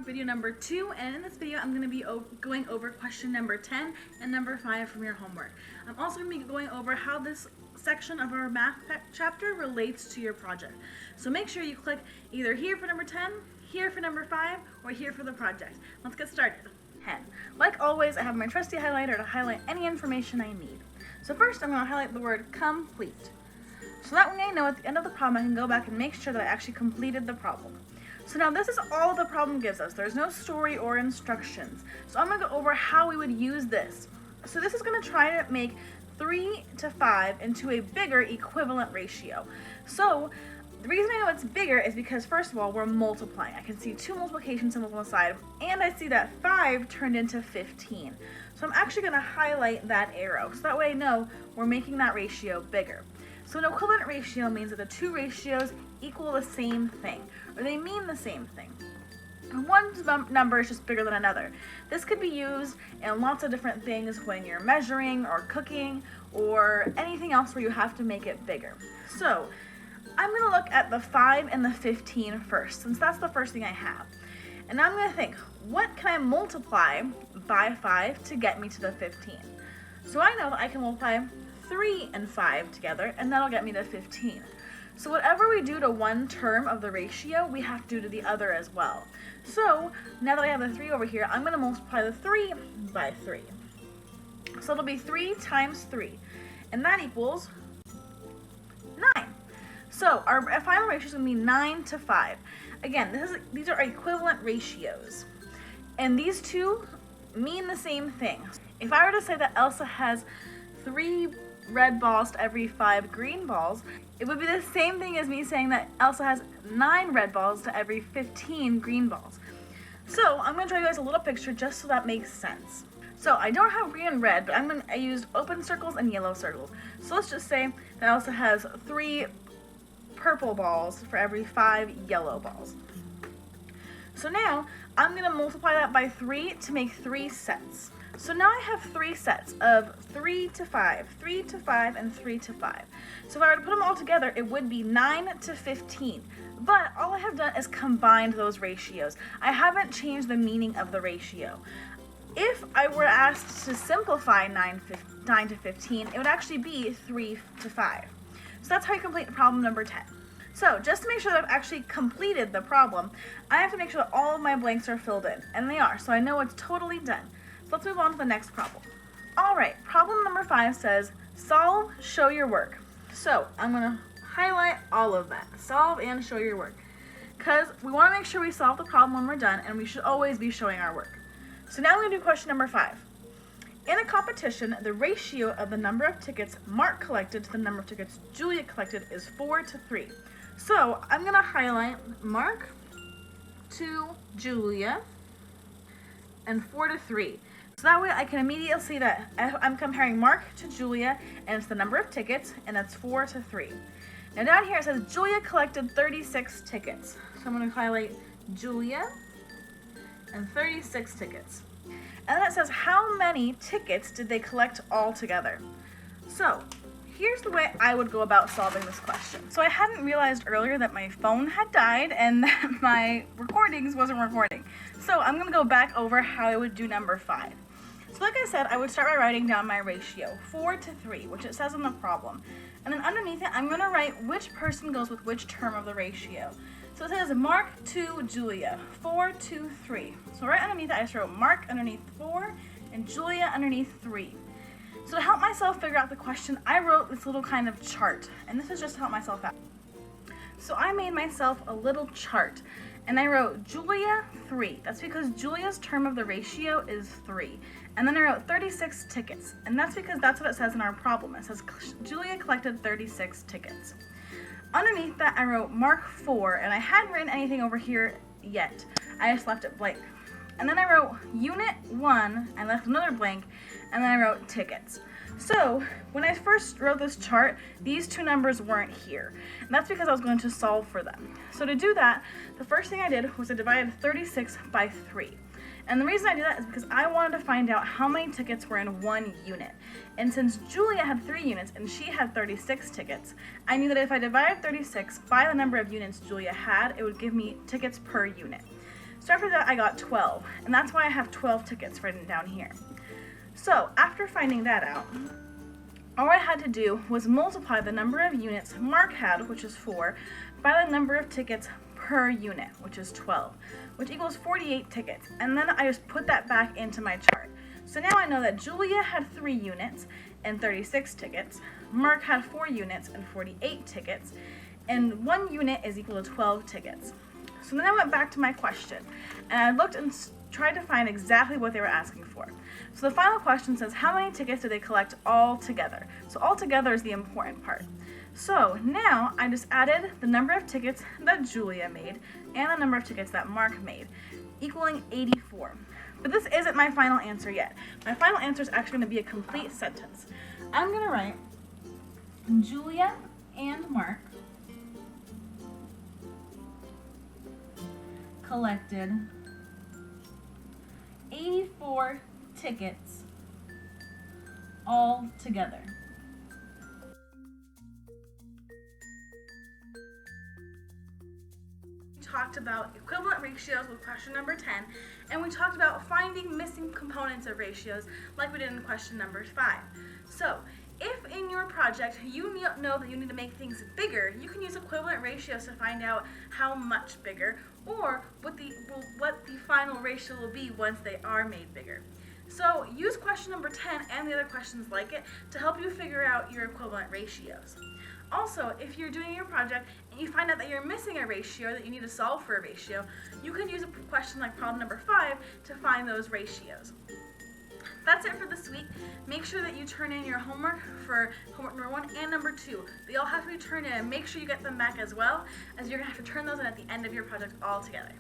Video number 2, and in this video I'm going to be going over question number 10 and number 5 from your homework. I'm also going to be going over how this section of our math chapter relates to your project. So make sure you click either here for number 10, here for number 5, or here for the project. Let's get started. 10. Like always, I have my trusty highlighter to highlight any information I need. So first I'm going to highlight the word complete. So that way I know at the end of the problem I can go back and make sure that I actually completed the problem. So now this is all the problem gives us. There's no story or instructions. So I'm going to go over how we would use this. So this is going to try to make 3 to 5 into a bigger equivalent ratio. So the reason I know it's bigger is because first of all, we're multiplying. I can see 2 multiplication symbols on the side, and I see that 5 turned into 15. So I'm actually going to highlight that arrow. So that way I know we're making that ratio bigger. So an equivalent ratio means that the 2 ratios equal the same thing, or they mean the same thing. One number is just bigger than another. This could be used in lots of different things when you're measuring or cooking or anything else where you have to make it bigger. So I'm going to look at the 5 and the 15 first, since that's the first thing I have. And I'm going to think, what can I multiply by 5 to get me to the 15? So I know that I can multiply 3 and 5 together, and that'll get me to 15. So whatever we do to one term of the ratio, we have to do to the other as well. So now that I have the 3 over here, I'm going to multiply the 3 by 3. So it'll be 3 times 3, and that equals 9. So our final ratio is going to be 9 to 5. Again, these are equivalent ratios, and these two mean the same thing. If I were to say that Elsa has 3 red balls to every 5 green balls, it would be the same thing as me saying that Elsa has 9 red balls to every 15 green balls. So I'm going to draw you guys a little picture just so that makes sense. So I don't have green and red, but I used open circles and yellow circles. So let's just say that Elsa has 3 purple balls for every 5 yellow balls. So now I'm going to multiply that by 3 to make 3 sets. So now I have 3 sets of 3 to 5, 3 to 5, and 3 to 5. So if I were to put them all together, it would be 9 to 15. But all I have done is combined those ratios. I haven't changed the meaning of the ratio. If I were asked to simplify 9 to 15, it would actually be 3 to 5. So that's how you complete problem number 10. So just to make sure that I've actually completed the problem, I have to make sure that all of my blanks are filled in, and they are, so I know it's totally done. So let's move on to the next problem. Alright, problem number 5 says, solve, show your work. So I'm going to highlight all of that, solve and show your work, because we want to make sure we solve the problem when we're done, and we should always be showing our work. So now we're going to do question number 5. In a competition, the ratio of the number of tickets Mark collected to the number of tickets Julia collected is 4 to 3. So I'm going to highlight Mark to Julia and 4 to 3. So that way I can immediately see that I'm comparing Mark to Julia, and it's the number of tickets, and that's 4 to 3. Now down here it says Julia collected 36 tickets. So I'm going to highlight Julia and 36 tickets. And then it says how many tickets did they collect all together. So here's the way I would go about solving this question. So I hadn't realized earlier that my phone had died and that my recordings wasn't recording. So I'm going to go back over how I would do number 5. So like I said, I would start by writing down my ratio, 4 to 3, which it says in the problem. And then underneath it, I'm going to write which person goes with which term of the ratio. So it says Mark to Julia, 4 to 3. So right underneath it, I just wrote Mark underneath 4 and Julia underneath 3. So to help myself figure out the question, I wrote this little kind of chart, and this is just to help myself out. So I made myself a little chart, and I wrote Julia 3. That's because Julia's term of the ratio is 3. And then I wrote 36 tickets, and that's because that's what it says in our problem. It says Julia collected 36 tickets. Underneath that, I wrote Mark 4, and I hadn't written anything over here yet. I just left it blank. And then I wrote Unit 1, I left another blank, and then I wrote tickets. So when I first wrote this chart, these 2 numbers weren't here, and that's because I was going to solve for them. So to do that, the first thing I did was I divided 36 by 3. And the reason I did that is because I wanted to find out how many tickets were in 1 unit. And since Julia had 3 units and she had 36 tickets, I knew that if I divided 36 by the number of units Julia had, it would give me tickets per unit. So after that I got 12, and that's why I have 12 tickets written down here. So after finding that out, all I had to do was multiply the number of units Mark had, which is 4, by the number of tickets per unit, which is 12, which equals 48 tickets. And then I just put that back into my chart. So now I know that Julia had 3 units and 36 tickets, Mark had 4 units and 48 tickets, and 1 unit is equal to 12 tickets. So then I went back to my question, and I looked and tried to find exactly what they were asking for. So the final question says, how many tickets did they collect all together? So all together is the important part. So now I just added the number of tickets that Julia made and the number of tickets that Mark made, equaling 84. But this isn't my final answer yet. My final answer is actually going to be a complete sentence. I'm going to write Julia and Mark collected 84 tickets all together. We talked about equivalent ratios with question number 10, and we talked about finding missing components of ratios like we did in question number 5. So if in your project you know that you need to make things bigger, you can use equivalent ratios to find out how much bigger, or what the final ratio will be once they are made bigger. So use question number 10 and the other questions like it to help you figure out your equivalent ratios. Also, if you're doing your project and you find out that you're missing a ratio, that you need to solve for a ratio, you can use a question like problem number 5 to find those ratios. That's it for this week. Make sure that you turn in your homework for homework number 1 and number 2. They all have to be turned in, and make sure you get them back as well, as you're going to have to turn those in at the end of your project all together.